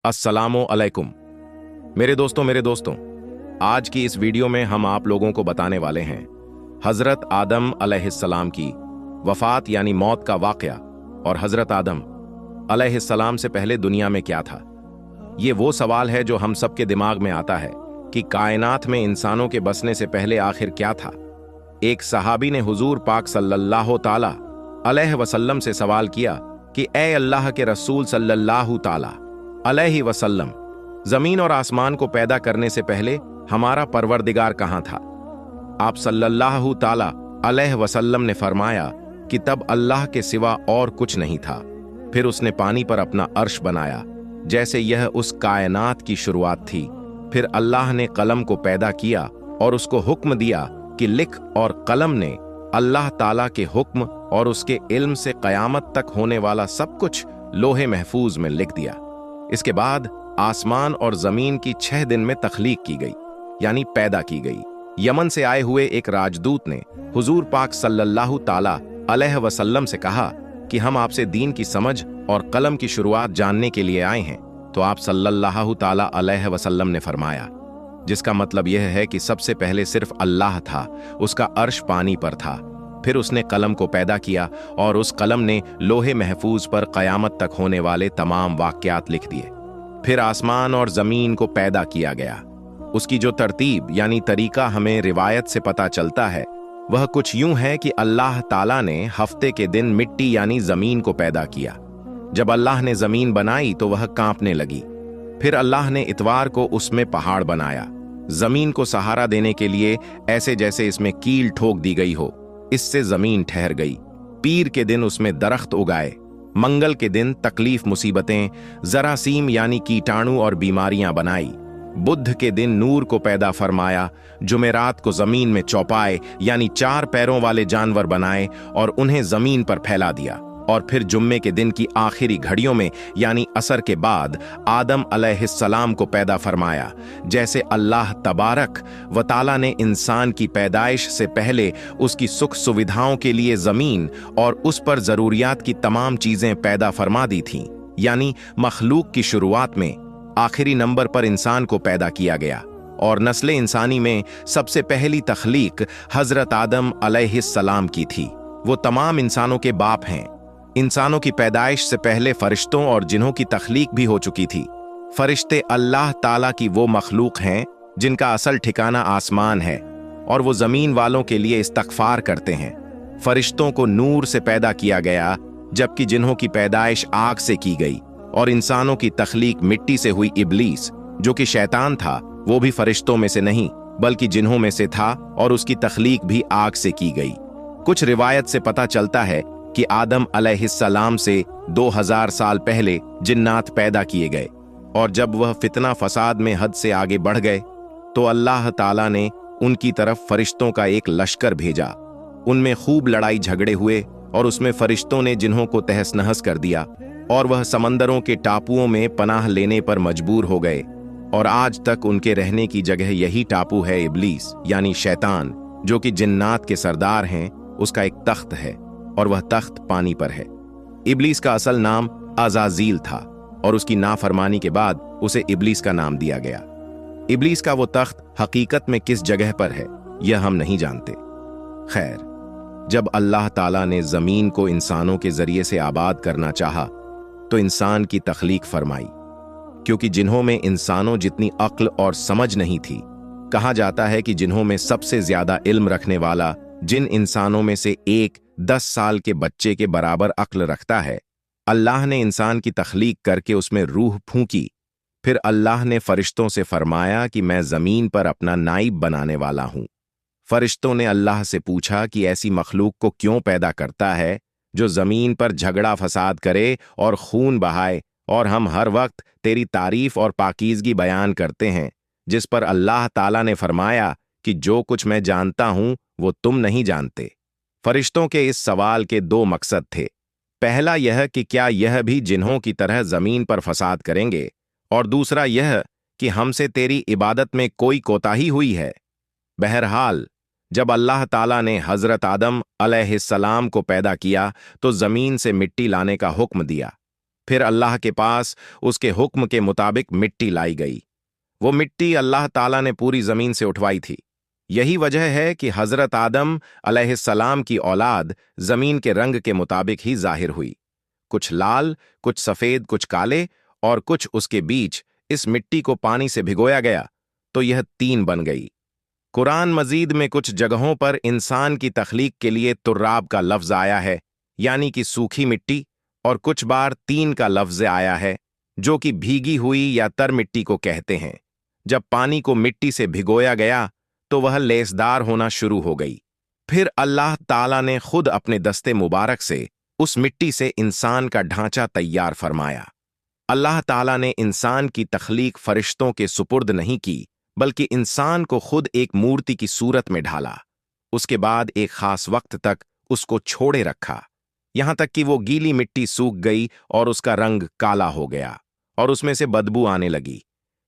अस्सलामु अलैकुम। मेरे दोस्तों, आज की इस वीडियो में हम आप लोगों को बताने वाले हैं हजरत आदम अलैहिस्सलाम की वफात यानी मौत का वाकया और हजरत आदम अलैहिस्सलाम से पहले दुनिया में क्या था। ये वो सवाल है जो हम सबके दिमाग में आता है कि कायनात में इंसानों के बसने से पहले आखिर क्या था। एक सहाबी ने हुजूर पाक सल्लल्लाहु ताला अलैहि वसल्लम से सवाल किया कि ए अल्लाह के रसूल सल्लल्लाहु ताला अलैहि वसल्लम, जमीन और आसमान को पैदा करने से पहले हमारा परवरदिगार कहां था। आप सल्लल्लाहु ताला अलैहि वसल्लम ने फरमाया कि तब अल्लाह के सिवा और कुछ नहीं था। फिर उसने पानी पर अपना अर्श बनाया जैसे यह उस कायनात की शुरुआत थी। फिर अल्लाह ने कलम को पैदा किया और उसको हुक्म दिया कि लिख, और कलम ने अल्लाह ताला के हुक्म और उसके इल्म से कयामत तक होने वाला सब कुछ लोहे महफूज में लिख दिया। इसके बाद आसमान और जमीन की 6 दिन में तख्लीक की गई यानी पैदा की गई। यमन से आए हुए एक राजदूत ने हुजूर पाक सल्लल्लाहु ताला अलैहि वसल्लम से कहा कि हम आपसे दीन की समझ और कलम की शुरुआत जानने के लिए आए हैं। तो आप सल्लल्लाहु ताला अलैहि वसल्लम ने फरमाया, जिसका मतलब यह है कि सबसे पहले सिर्फ अल्लाह था, उसका अर्श पानी पर था। फिर उसने कलम को पैदा किया और उस कलम ने लोहे महफूज पर कयामत तक होने वाले तमाम वाक़यात लिख दिए। फिर आसमान और जमीन को पैदा किया गया। उसकी जो तरतीब यानी तरीका हमें रिवायत से पता चलता है वह कुछ यूं है कि अल्लाह ताला ने हफ्ते के दिन मिट्टी यानी जमीन को पैदा किया। जब अल्लाह ने जमीन बनाई तो वह कांपने लगी। फिर अल्लाह ने इतवार को उसमें पहाड़ बनाया, जमीन को सहारा देने के लिए, ऐसे जैसे इसमें कील ठोक दी गई हो। इससे जमीन ठहर गई। पीर के दिन उसमें दरख्त उगाए। मंगल के दिन तकलीफ मुसीबतें, जरासीम यानी कीटाणु और बीमारियां बनाई। बुध के दिन नूर को पैदा फरमाया। जुमेरात को जमीन में चौपाए यानी 4 पैरों वाले जानवर बनाए और उन्हें जमीन पर फैला दिया। और फिर जुम्मे के दिन की आखिरी घड़ियों में यानी असर के बाद आदम अलैहिस्सलाम को पैदा फरमाया। जैसे अल्लाह तबारक व ताला ने इंसान की पैदाइश से पहले उसकी सुख सुविधाओं के लिए जमीन और उस पर जरूरियात की तमाम चीजें पैदा फरमा दी थीं, यानी मखलूक की शुरुआत में आखिरी नंबर पर इंसान को पैदा किया गया। और नस्ल इंसानी में सबसे पहली तख्लीक हजरत आदम अलैहिस्सलाम की थी। वो तमाम इंसानों के बाप हैं। इंसानों की पैदाइश से पहले फरिश्तों और जिन्हों की तख्लीक भी हो चुकी थी। फरिश्ते अल्लाह ताला की वो मखलूक हैं जिनका असल ठिकाना आसमान है और वो जमीन वालों के लिए इस्तगफार करते हैं। फरिश्तों को नूर से पैदा किया गया जबकि जिन्हों की पैदाइश आग से की गई। और इंसानों की तख्लीक मिट्टी से हुई। इब्लीस जो कि शैतान था वो भी फरिश्तों में से नहीं बल्कि जिन्हों में से था और उसकी तख्लीक भी आग से की गई। कुछ रिवायत से पता चलता है कि आदम अलैहिस्सलाम से 2000 साल पहले जिन्नात पैदा किए गए और जब वह फितना फसाद में हद से आगे बढ़ गए तो अल्लाह ताला ने उनकी तरफ फरिश्तों का एक लश्कर भेजा। उनमें खूब लड़ाई झगड़े हुए और उसमें फरिश्तों ने जिन्हों को तहस नहस कर दिया और वह समंदरों के टापुओं में पनाह लेने पर मजबूर हो गए। और आज तक उनके रहने की जगह यही टापू है। इब्लीस यानी शैतान जो कि जिन्नात के सरदार हैं, उसका एक तख्त है और वह तख्त पानी पर है। इब्लीस का असल नाम अज़ाज़ील था और उसकी नाफरमानी के बाद उसे इब्लीस का नाम दिया गया। इब्लीस का वो तख्त हकीकत में किस जगह पर है यह हम नहीं जानते। खैर, जब अल्लाह ताला ने जमीन को इंसानों के जरिए से आबाद करना चाहा तो इंसान की तख्लीक फरमाई। क्योंकि जिन्हों में इंसानों जितनी अक्ल और समझ नहीं थी, कहा जाता है कि जिन्हों में सबसे ज्यादा इल्म रखने वाला जिन इंसानों में से एक 10 साल के बच्चे के बराबर अक्ल रखता है, अल्लाह ने इंसान की तख्लीक करके उसमें रूह फूंकी। फिर अल्लाह ने फरिश्तों से फरमाया कि मैं जमीन पर अपना नाइब बनाने वाला हूं। फरिश्तों ने अल्लाह से पूछा कि ऐसी मखलूक को क्यों पैदा करता है जो जमीन पर झगड़ा फसाद करे और खून बहाए, और हम हर वक्त तेरी तारीफ और पाकीज़गी बयान करते हैं। जिस पर अल्लाह ताला ने फरमाया कि जो कुछ मैं जानता हूं वो तुम नहीं जानते। फरिश्तों के इस सवाल के 2 मकसद थे। पहला यह कि क्या यह भी जिन्हों की तरह जमीन पर फसाद करेंगे, और दूसरा यह कि हमसे तेरी इबादत में कोई कोताही हुई है। बहरहाल, जब अल्लाह ताला ने हजरत आदम अलैहिस्सलाम को पैदा किया तो जमीन से मिट्टी लाने का हुक्म दिया। फिर अल्लाह के पास उसके हुक्म के मुताबिक मिट्टी लाई गई। वो मिट्टी अल्लाह ताला ने पूरी जमीन से उठवाई थी। यही वजह है कि हजरत आदम अलैहिस्सलाम की औलाद जमीन के रंग के मुताबिक ही जाहिर हुई। कुछ लाल, कुछ सफेद, कुछ काले और कुछ उसके बीच। इस मिट्टी को पानी से भिगोया गया तो यह तीन बन गई। कुरान मजीद में कुछ जगहों पर इंसान की तख्लीक के लिए तुर्राब का लफ्ज आया है, यानी कि सूखी मिट्टी, और कुछ बार तीन का लफ्ज आया है, जो कि भीगी हुई या तर मिट्टी को कहते हैं। जब पानी को मिट्टी से भिगोया गया तो वह लेसदार होना शुरू हो गई। फिर अल्लाह ताला ने खुद अपने दस्ते मुबारक से उस मिट्टी से इंसान का ढांचा तैयार फरमाया। अल्लाह ताला ने इंसान की तख्लीक फरिश्तों के सुपुर्द नहीं की, बल्कि इंसान को खुद एक मूर्ति की सूरत में ढाला। उसके बाद एक खास वक्त तक उसको छोड़े रखा, यहां तक कि वो गीली मिट्टी सूख गई और उसका रंग काला हो गया और उसमें से बदबू आने लगी।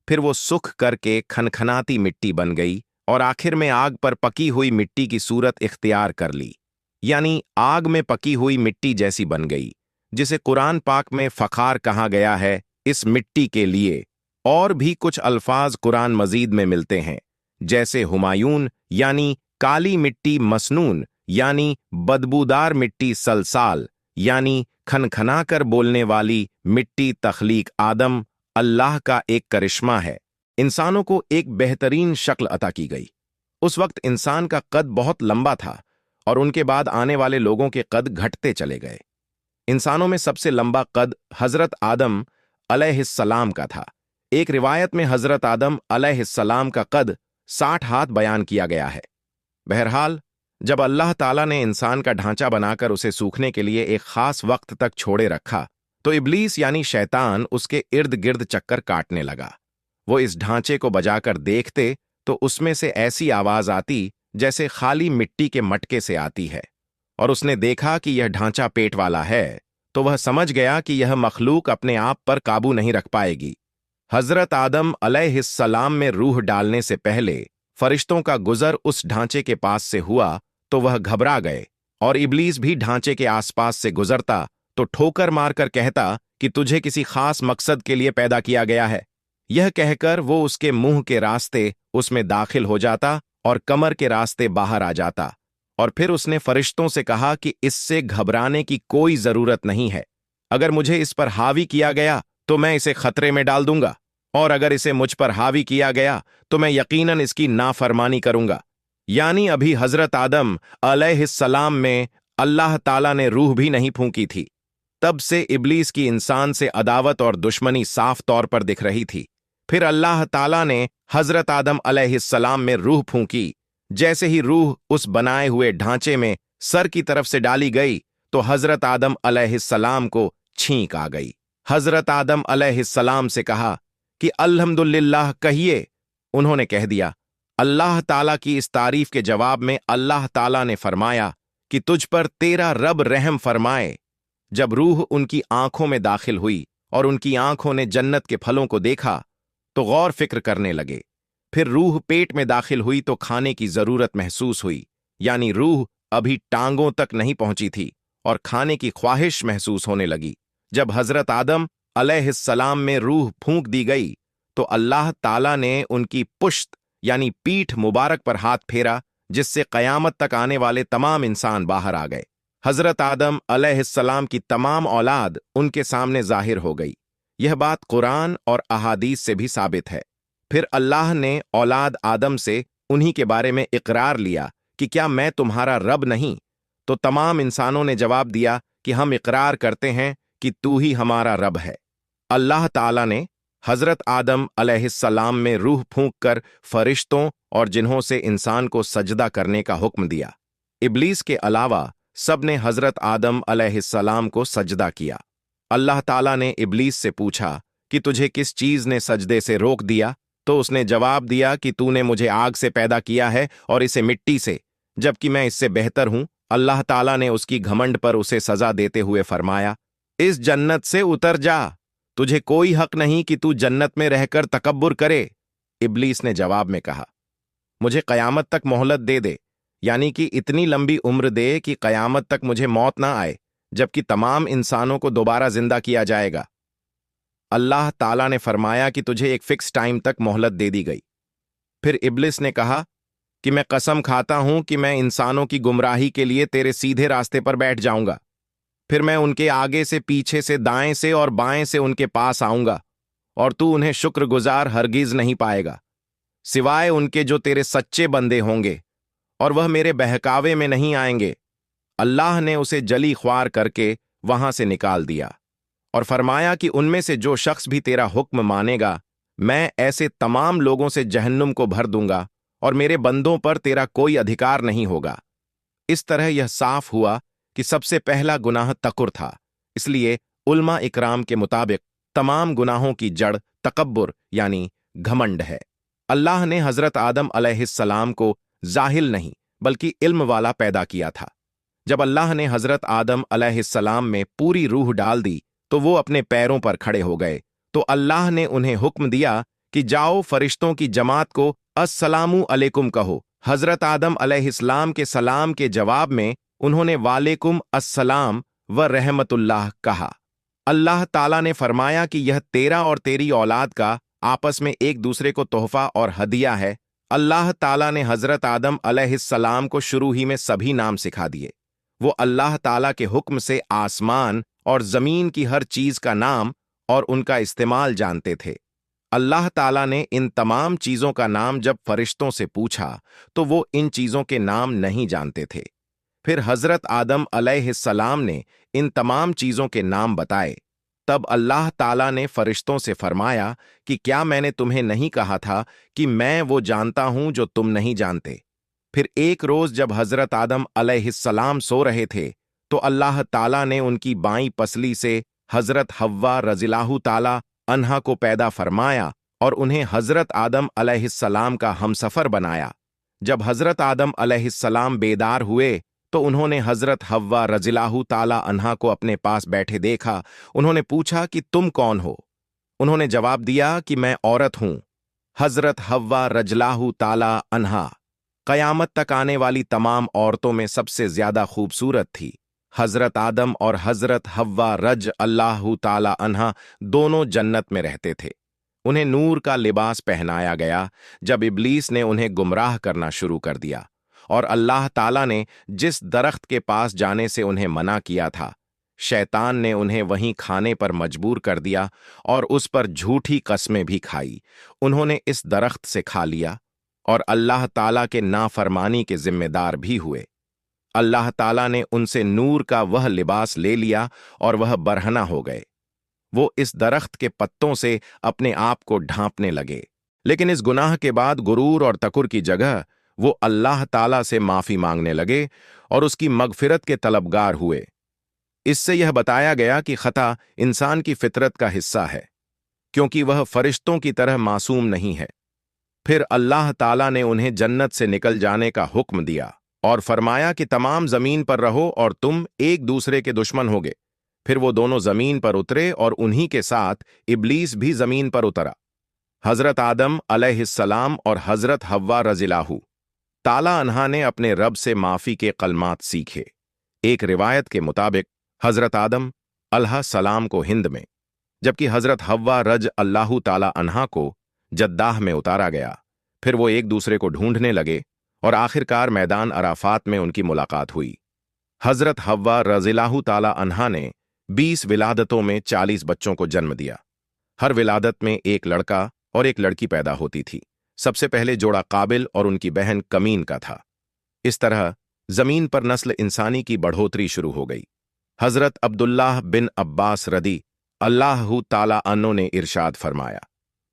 फिर वो सुख करके खनखनाती मिट्टी बन गई और आखिर में आग पर पकी हुई मिट्टी की सूरत इख्तियार कर ली, यानी आग में पकी हुई मिट्टी जैसी बन गई, जिसे कुरान पाक में फखार कहा गया है इस मिट्टी के लिए। और भी कुछ अल्फाज कुरान मजीद में मिलते हैं, जैसे हुमायून यानी काली मिट्टी, मसनून यानी बदबूदार मिट्टी, सलसाल यानी खनखनाकर बोलने वाली मिट्टी। तख्लीक आदम अल्लाह का एक करिश्मा है। इंसानों को एक बेहतरीन शक्ल अता की गई। उस वक्त इंसान का कद बहुत लंबा था और उनके बाद आने वाले लोगों के कद घटते चले गए। इंसानों में सबसे लंबा कद हजरत आदम अलैहिस्सलाम का था। एक रिवायत में हजरत आदम अलैहिस्सलाम का कद 60 हाथ बयान किया गया है। बहरहाल, जब अल्लाह ताला ने इंसान का ढांचा बनाकर उसे सूखने के लिए एक खास वक्त तक छोड़े रखा, तो इब्लीस यानी शैतान उसके इर्द गिर्द चक्कर काटने लगा। वो इस ढांचे को बजाकर देखते तो उसमें से ऐसी आवाज आती जैसे खाली मिट्टी के मटके से आती है, और उसने देखा कि यह ढांचा पेट वाला है, तो वह समझ गया कि यह मखलूक अपने आप पर काबू नहीं रख पाएगी। हजरत आदम अलैहिस्सलाम में रूह डालने से पहले फरिश्तों का गुजर उस ढांचे के पास से हुआ तो वह घबरा गए, और इब्लीस भी ढांचे के आसपास से गुजरता तो ठोकर मारकर कहता कि तुझे किसी खास मकसद के लिए पैदा किया गया है। यह कहकर वो उसके मुंह के रास्ते उसमें दाखिल हो जाता और कमर के रास्ते बाहर आ जाता, और फिर उसने फरिश्तों से कहा कि इससे घबराने की कोई जरूरत नहीं है। अगर मुझे इस पर हावी किया गया तो मैं इसे खतरे में डाल दूंगा, और अगर इसे मुझ पर हावी किया गया तो मैं यकीनन इसकी नाफरमानी करूंगा। यानी अभी हजरत आदम अलैहिस्सलाम में अल्लाह ताला ने रूह भी नहीं फूंकी थी। तब से इब्लीस की इंसान से अदावत और दुश्मनी साफ तौर पर दिख रही थी। फिर अल्लाह ताला ने हजरत आदम अलैहिस्सलाम में रूह फूंकी। जैसे ही रूह उस बनाए हुए ढांचे में सर की तरफ से डाली गई तो हजरत आदम अलैहिस्सलाम को छींक आ गई। हजरत आदम अलैहिस्सलाम से कहा कि अल्हम्दुलिल्लाह कहिए। उन्होंने कह दिया। अल्लाह ताला की इस तारीफ के जवाब में अल्लाह ताला ने फरमाया कि तुझ पर तेरा रब रहम फरमाए। जब रूह उनकी आंखों में दाखिल हुई और उनकी आंखों ने जन्नत के फलों को देखा तो गौर फिक्र करने लगे। फिर रूह पेट में दाखिल हुई तो खाने की जरूरत महसूस हुई, यानी रूह अभी टांगों तक नहीं पहुंची थी और खाने की ख्वाहिश महसूस होने लगी। जब हजरत आदम अलैहिस्सलाम में रूह फूंक दी गई तो अल्लाह ताला ने उनकी पुश्त यानी पीठ मुबारक पर हाथ फेरा, जिससे कयामत तक आने वाले तमाम इंसान बाहर आ गए। हजरत आदम अलैहिस्सलाम की तमाम औलाद उनके सामने जाहिर हो गई। यह बात कुरान और अहादीस से भी साबित है। फिर अल्लाह ने औलाद आदम से उन्हीं के बारे में इकरार लिया कि क्या मैं तुम्हारा रब नहीं? तो तमाम इंसानों ने जवाब दिया कि हम इकरार करते हैं कि तू ही हमारा रब है। अल्लाह ताला ने हजरत आदम अलैहिस्सलाम में रूह फूंक कर फरिश्तों और जिन्हों से इंसान को सजदा करने का हुक्म दिया। इब्लीस के अलावा सब ने हजरत आदम अलैहिस्सलाम को सजदा किया। अल्लाह ताला ने इब्लीस से पूछा कि तुझे किस चीज ने सजदे से रोक दिया? तो उसने जवाब दिया कि तूने मुझे आग से पैदा किया है और इसे मिट्टी से, जबकि मैं इससे बेहतर हूं। अल्लाह ताला ने उसकी घमंड पर उसे सजा देते हुए फरमाया, इस जन्नत से उतर जा, तुझे कोई हक नहीं कि तू जन्नत में रहकर तकब्बुर करे। इब्लीस ने जवाब में कहा, मुझे कयामत तक मोहलत दे दे, यानी कि इतनी लंबी उम्र दे कि कयामत तक मुझे मौत ना आए, जबकि तमाम इंसानों को दोबारा जिंदा किया जाएगा। अल्लाह ताला ने फरमाया कि तुझे एक फिक्स टाइम तक मोहलत दे दी गई। फिर इब्लिस ने कहा कि मैं कसम खाता हूं कि मैं इंसानों की गुमराही के लिए तेरे सीधे रास्ते पर बैठ जाऊंगा। फिर मैं उनके आगे से, पीछे से, दाएं से और बाएं से उनके पास आऊंगा, और तू उन्हें शुक्रगुजार हरगिज नहीं पाएगा, सिवाय उनके जो तेरे सच्चे बंदे होंगे, और वह मेरे बहकावे में नहीं आएंगे। अल्लाह ने उसे जली ख्वार करके वहां से निकाल दिया और फरमाया कि उनमें से जो शख्स भी तेरा हुक्म मानेगा, मैं ऐसे तमाम लोगों से जहन्नुम को भर दूंगा और मेरे बंदों पर तेरा कोई अधिकार नहीं होगा। इस तरह यह साफ हुआ कि सबसे पहला गुनाह तकुर था। इसलिए उल्मा इकराम के मुताबिक तमाम गुनाहों की जड़ तकब्बुर यानी घमंड है। अल्लाह ने हजरत आदम अलैहिस्सलाम को जाहिल नहीं बल्कि इल्म वाला पैदा किया था। जब अल्लाह ने हजरत आदम अलैहिस्सलाम में पूरी रूह डाल दी तो वो अपने पैरों पर खड़े हो गए। तो अल्लाह ने उन्हें हुक्म दिया कि जाओ फरिश्तों की जमात को अस्सलामु अलैकुम कहो। हजरत आदम अलैहिस्सलाम के सलाम के जवाब में उन्होंने वालेकुम अस्सलाम व रहमतुल्लाह कहा। अल्लाह ताला ने फरमाया कि यह तेरा और तेरी औलाद का आपस में एक दूसरे को तोहफा और हदिया है। अल्लाह ताला ने हजरत आदम अलैहिस्सलाम को शुरू ही में सभी नाम सिखा दिए। वो अल्लाह ताला के हुक्म से आसमान और जमीन की हर चीज का नाम और उनका इस्तेमाल जानते थे। अल्लाह ताला ने इन तमाम चीजों का नाम जब फरिश्तों से पूछा तो वो इन चीजों के नाम नहीं जानते थे। फिर हजरत आदम अलैहिस्सलाम ने इन तमाम चीजों के नाम बताए। तब अल्लाह ताला ने फरिश्तों से फरमाया कि क्या मैंने तुम्हें नहीं कहा था कि मैं वो जानता हूं जो तुम नहीं जानते। फिर एक रोज जब हजरत आदम अलैहिस्सलाम सो रहे थे तो अल्लाह ताला ने उनकी बाईं पसली से हजरत हव्वा रज़ियल्लाहु ताला अन्हा को पैदा फरमाया और उन्हें हजरत आदम अलैहिस्सलाम का हमसफर बनाया। जब हजरत आदम अलैहिस्सलाम बेदार हुए तो उन्होंने हजरत हव्वा रज़ियल्लाहु ताला अन्हा को अपने पास बैठे देखा। उन्होंने पूछा कि तुम कौन हो? उन्होंने जवाब दिया कि मैं औरत हूं। हजरत हव्वा रज़ियल्लाहु ताला अन्हा कयामत तक आने वाली तमाम औरतों में सबसे ज्यादा खूबसूरत थी। हजरत आदम और हजरत हव्वा रज अल्लाहु ताला अन्हा दोनों जन्नत में रहते थे। उन्हें नूर का लिबास पहनाया गया जब इब्लीस ने उन्हें गुमराह करना शुरू कर दिया और अल्लाह ताला ने जिस दरख्त के पास जाने से उन्हें मना किया था, शैतान ने उन्हें वहीं खाने पर मजबूर कर दिया और उस पर झूठी कस्में भी खाई। उन्होंने इस दरख्त से खा लिया और अल्लाह ताला के नाफरमानी के जिम्मेदार भी हुए। अल्लाह ताला ने उनसे नूर का वह लिबास ले लिया और वह बरहना हो गए। वो इस दरख्त के पत्तों से अपने आप को ढांपने लगे। लेकिन इस गुनाह के बाद गुरूर और तकुर की जगह वो अल्लाह ताला से माफी मांगने लगे और उसकी मगफिरत के तलबगार हुए। इससे यह बताया गया कि खता इंसान की फितरत का हिस्सा है, क्योंकि वह फरिश्तों की तरह मासूम नहीं है। फिर अल्लाह ताला ने उन्हें जन्नत से निकल जाने का हुक्म दिया और फरमाया कि तमाम जमीन पर रहो और तुम एक दूसरे के दुश्मन होगे। फिर वो दोनों जमीन पर उतरे और उन्हीं के साथ इब्लीस भी जमीन पर उतरा। हजरत आदम अलैहिस्सलाम और हजरत हव्वा रज़ियल्लाहु ताला अन्हा ने अपने रब से माफी के कलमात सीखे। एक रिवायत के मुताबिक हजरत आदम अलैहिस्सलाम को हिंद में, जबकि हजरत हव्वा रज अल्लाहु ताला अन्हा को जद्दाह में उतारा गया। फिर वो एक दूसरे को ढूंढने लगे और आखिरकार मैदान अराफात में उनकी मुलाकात हुई। हजरत हव्वा रज़ियल्लाहु ताला अन्हा ने 20 विलादतों में 40 बच्चों को जन्म दिया। हर विलादत में एक लड़का और एक लड़की पैदा होती थी। सबसे पहले जोड़ा काबिल और उनकी बहन कमीन का था। इस तरह जमीन पर नस्ल इंसानी की बढ़ोतरी शुरू हो गई। हजरत अब्दुल्लाह बिन अब्बास रदी अल्लाहु ताला अन्हो ने इरशाद फरमाया,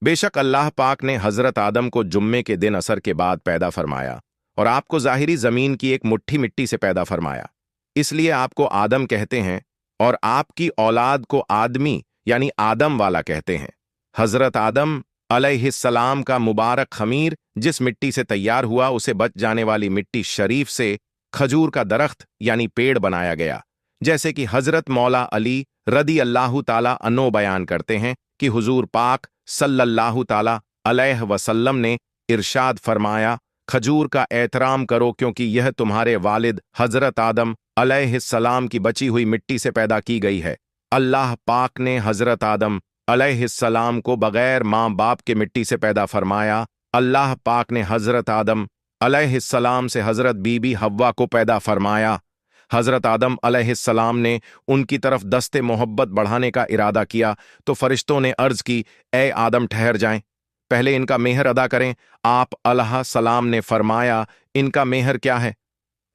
बेशक अल्लाह पाक ने हजरत आदम को जुम्मे के दिन असर के बाद पैदा फरमाया और आपको जाहिरी जमीन की एक मुट्ठी मिट्टी से पैदा फरमाया, इसलिए आपको आदम कहते हैं और आपकी औलाद को आदमी यानी आदम वाला कहते हैं। हजरत आदम अलैहिस्सलाम का मुबारक खमीर जिस मिट्टी से तैयार हुआ उसे बच जाने वाली मिट्टी शरीफ से खजूर का दरख्त यानी पेड़ बनाया गया, जैसे कि हजरत मौला अली रदी अल्लाहु ताला अन्हो बयान करते हैं कि हुजूर पाक सल्लल्लाहु ताला अलैहि वसल्लम ने इरशाद फरमाया, खजूर का एहतराम करो क्योंकि यह तुम्हारे वालिद हजरत आदम अलैहिस्सलाम की बची हुई मिट्टी से पैदा की गई है। अल्लाह पाक ने हजरत आदम अलैहिस्सलाम को बगैर माँ बाप के मिट्टी से पैदा फरमाया। अल्लाह पाक ने हजरत आदम अलैहिस्सलाम से हजरत बीबी हव्वा को पैदा फरमाया। हजरत आदम अलैहिस्सलाम ने उनकी तरफ दस्ते मोहब्बत बढ़ाने का इरादा किया तो फरिश्तों ने अर्ज की, ए आदम ठहर जाएं, पहले इनका मेहर अदा करें। आप अलैहिस्सलाम ने फरमाया, इनका मेहर क्या है?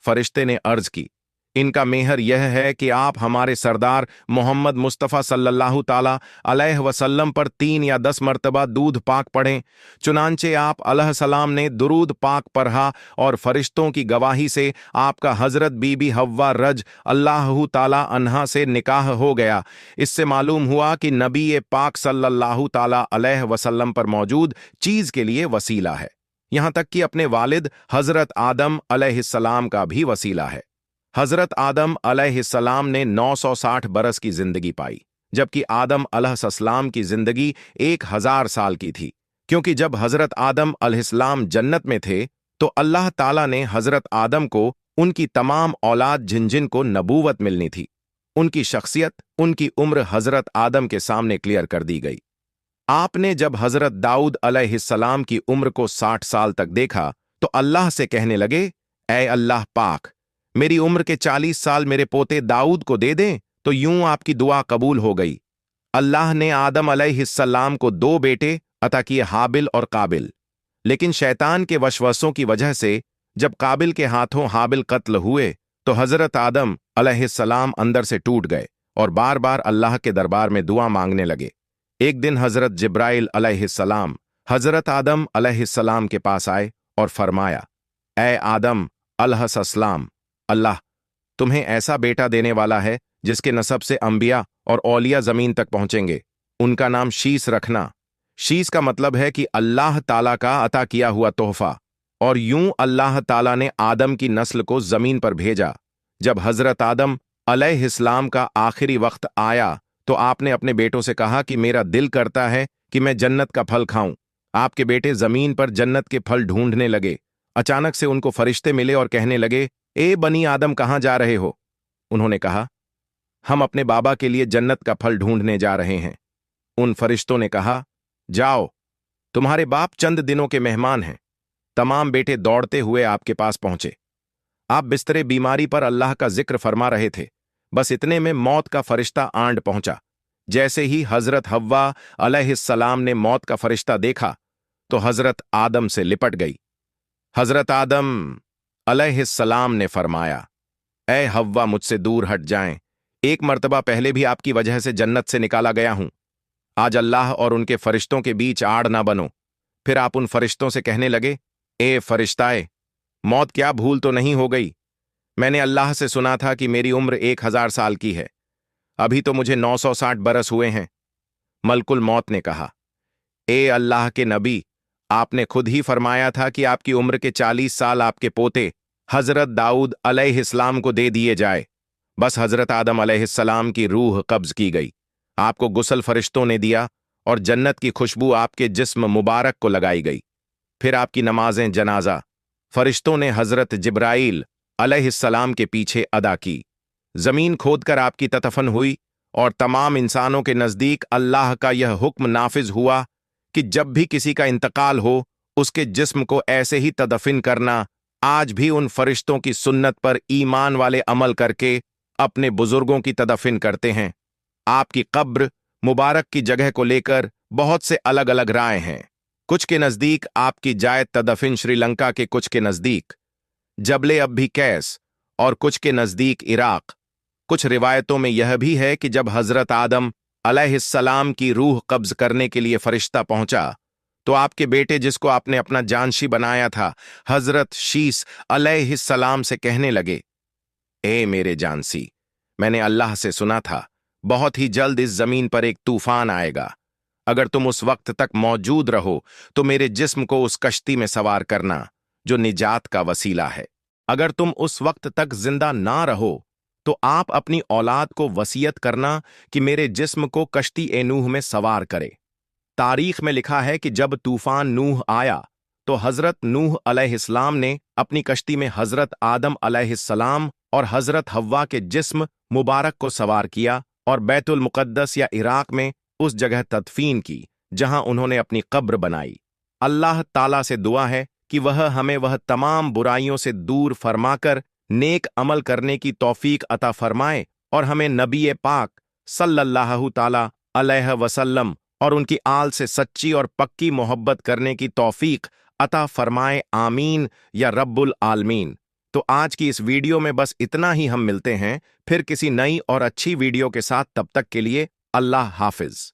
फरिश्ते ने अर्ज की, इनका मेहर यह है कि आप हमारे सरदार मोहम्मद मुस्तफ़ा सल्लल्लाहु ताला अलैहि वसल्लम पर 3 या 10 मरतबा दूध पाक पढ़ें। चुनांचे आप अलैहिस्सलाम ने दुरूद पाक पढ़ा और फरिश्तों की गवाही से आपका हजरत बीबी हव्वा रज अल्लाहु ताला अन्हा से निकाह हो गया। इससे मालूम हुआ कि नबी पाक सल्लल्लाहु ताला अलैहि वसल्लम पर मौजूद चीज के लिए वसीला है, यहां तक कि अपने वालिद हजरत आदम अलैहिस्सलाम का भी वसीला है। हजरत आदम अलैहिस्सलाम ने 960 बरस की जिंदगी पाई, जबकि आदम अलैहिस्सलाम की जिंदगी 1000 साल की थी, क्योंकि जब हजरत आदम अलैहिस्सलाम जन्नत में थे तो अल्लाह ताला ने हजरत आदम को उनकी तमाम औलाद जिन जिन को नबूवत मिलनी थी, उनकी शख्सियत, उनकी उम्र हजरत आदम के सामने क्लियर कर दी गई। आपने जब हजरत दाऊद अलैहिस्सलाम की उम्र को 60 साल तक देखा तो अल्लाह से कहने लगे, ऐ अल्लाह पाक, मेरी उम्र के 40 साल मेरे पोते दाऊद को दे दें तो यूं आपकी दुआ कबूल हो गई। अल्लाह ने आदम अलैहिस्सलाम को 2 बेटे अता किए, हाबिल और काबिल, लेकिन शैतान के वशवसों की वजह से जब काबिल के हाथों हाबिल कत्ल हुए तो हजरत आदम अलैहिस्सलाम अंदर से टूट गए और बार बार अल्लाह के दरबार में दुआ मांगने लगे। एक दिन हजरत जिब्राइल अलैहिस्सलाम हजरत आदम अलैहिस्सलाम के पास आए और फरमाया, ऐ आदम अलैहिस्सलाम, अल्लाह तुम्हें ऐसा बेटा देने वाला है जिसके नसब से अंबिया और औलिया जमीन तक पहुंचेंगे, उनका नाम शीस रखना। शीस का मतलब है कि अल्लाह ताला का अता किया हुआ तोहफा। और यूं अल्लाह ताला ने आदम की नस्ल को जमीन पर भेजा। जब हजरत आदम अलैहिस्सलाम का आखिरी वक्त आया तो आपने अपने बेटों से कहा कि मेरा दिल करता है कि मैं जन्नत का फल खाऊं। आपके बेटे जमीन पर जन्नत के फल ढूंढने लगे। अचानक से उनको फरिश्ते मिले और कहने लगे, ए बनी आदम, कहां जा रहे हो? उन्होंने कहा, हम अपने बाबा के लिए जन्नत का फल ढूंढने जा रहे हैं। उन फरिश्तों ने कहा, जाओ, तुम्हारे बाप चंद दिनों के मेहमान हैं। तमाम बेटे दौड़ते हुए आपके पास पहुंचे। आप बिस्तरे बीमारी पर अल्लाह का जिक्र फरमा रहे थे, बस इतने में मौत का फरिश्ता आंड पहुंचा। जैसे ही हजरत हव्वा अलैहिस्सलाम ने मौत का फरिश्ता देखा तो हजरत आदम से लिपट गई। हजरत आदम अलैहिस्सलाम ने फरमाया, ऐ हव्वा, मुझसे दूर हट जाएं, एक मर्तबा पहले भी आपकी वजह से जन्नत से निकाला गया हूं। आज अल्लाह और उनके फरिश्तों के बीच आड़ ना बनो। फिर आप उन फरिश्तों से कहने लगे, ए फरिश्ताए, मौत क्या भूल तो नहीं हो गई? मैंने अल्लाह से सुना था कि मेरी उम्र 1000 साल की है, अभी तो मुझे 960 बरस हुए हैं। मलकुल मौत ने कहा, ए अल्लाह के नबी, आपने खुद ही फरमाया था कि आपकी उम्र के 40 साल आपके पोते हजरत दाऊद अलैहिस्सलाम को दे दिए जाए। बस हजरत आदम अलैहिस्सलाम की रूह कब्ज की गई, आपको गुसल फरिश्तों ने दिया और जन्नत की खुशबू आपके जिस्म मुबारक को लगाई गई। फिर आपकी नमाजें जनाजा फरिश्तों ने हजरत जिब्राइल अलैहिस्सलाम के पीछे अदा की। जमीन खोदकर आपकी तदफन हुई और तमाम इंसानों के नजदीक अल्लाह का यह हुक्म नाफिज हुआ कि जब भी किसी का इंतकाल हो उसके जिस्म को ऐसे ही तदफिन करना। आज भी उन फरिश्तों की सुन्नत पर ईमान वाले अमल करके अपने बुजुर्गों की तदफिन करते हैं। आपकी कब्र मुबारक की जगह को लेकर बहुत से अलग अलग राय हैं। कुछ के नजदीक आपकी जायद तदफिन श्रीलंका के कुछ के नजदीक जबले अब्बी कैस और कुछ के नजदीक इराक। कुछ रिवायतों में यह भी है कि जब हजरत आदम अलैहिस्सलाम की रूह कब्ज करने के लिए फरिश्ता पहुंचा तो आपके बेटे, जिसको आपने अपना जानशी बनाया था, हजरत शीस अलैहिस्सलाम से कहने लगे, ए मेरे जानसी, मैंने अल्लाह से सुना था बहुत ही जल्द इस जमीन पर एक तूफान आएगा। अगर तुम उस वक्त तक मौजूद रहो तो मेरे जिस्म को उस कश्ती में सवार करना जो निजात का वसीला है। अगर तुम उस वक्त तक जिंदा ना रहो तो आप अपनी औलाद को वसीयत करना कि मेरे जिस्म को कश्ती ए नूह में सवार करे। तारीख में लिखा है कि जब तूफान नूह आया तो हजरत नूह अलैहिस्सलाम ने अपनी कश्ती में हजरत आदम अलैहिस्सलाम और हजरत हव्वा के जिस्म मुबारक को सवार किया और बैतुल मुकद्दस या इराक में उस जगह तदफीन की जहां उन्होंने अपनी कब्र बनाई। अल्लाह ताला से दुआ है कि वह हमें वह तमाम बुराइयों से दूर फरमाकर नेक अमल करने की तौफीक अता फरमाए और हमें नबी पाक सल्लल्लाहु ताला अलैहि वसल्लम और उनकी आल से सच्ची और पक्की मोहब्बत करने की तौफीक अता फरमाए, आमीन या रब्बुल आलमीन। तो आज की इस वीडियो में बस इतना ही। हम मिलते हैं फिर किसी नई और अच्छी वीडियो के साथ। तब तक के लिए अल्लाह हाफिज।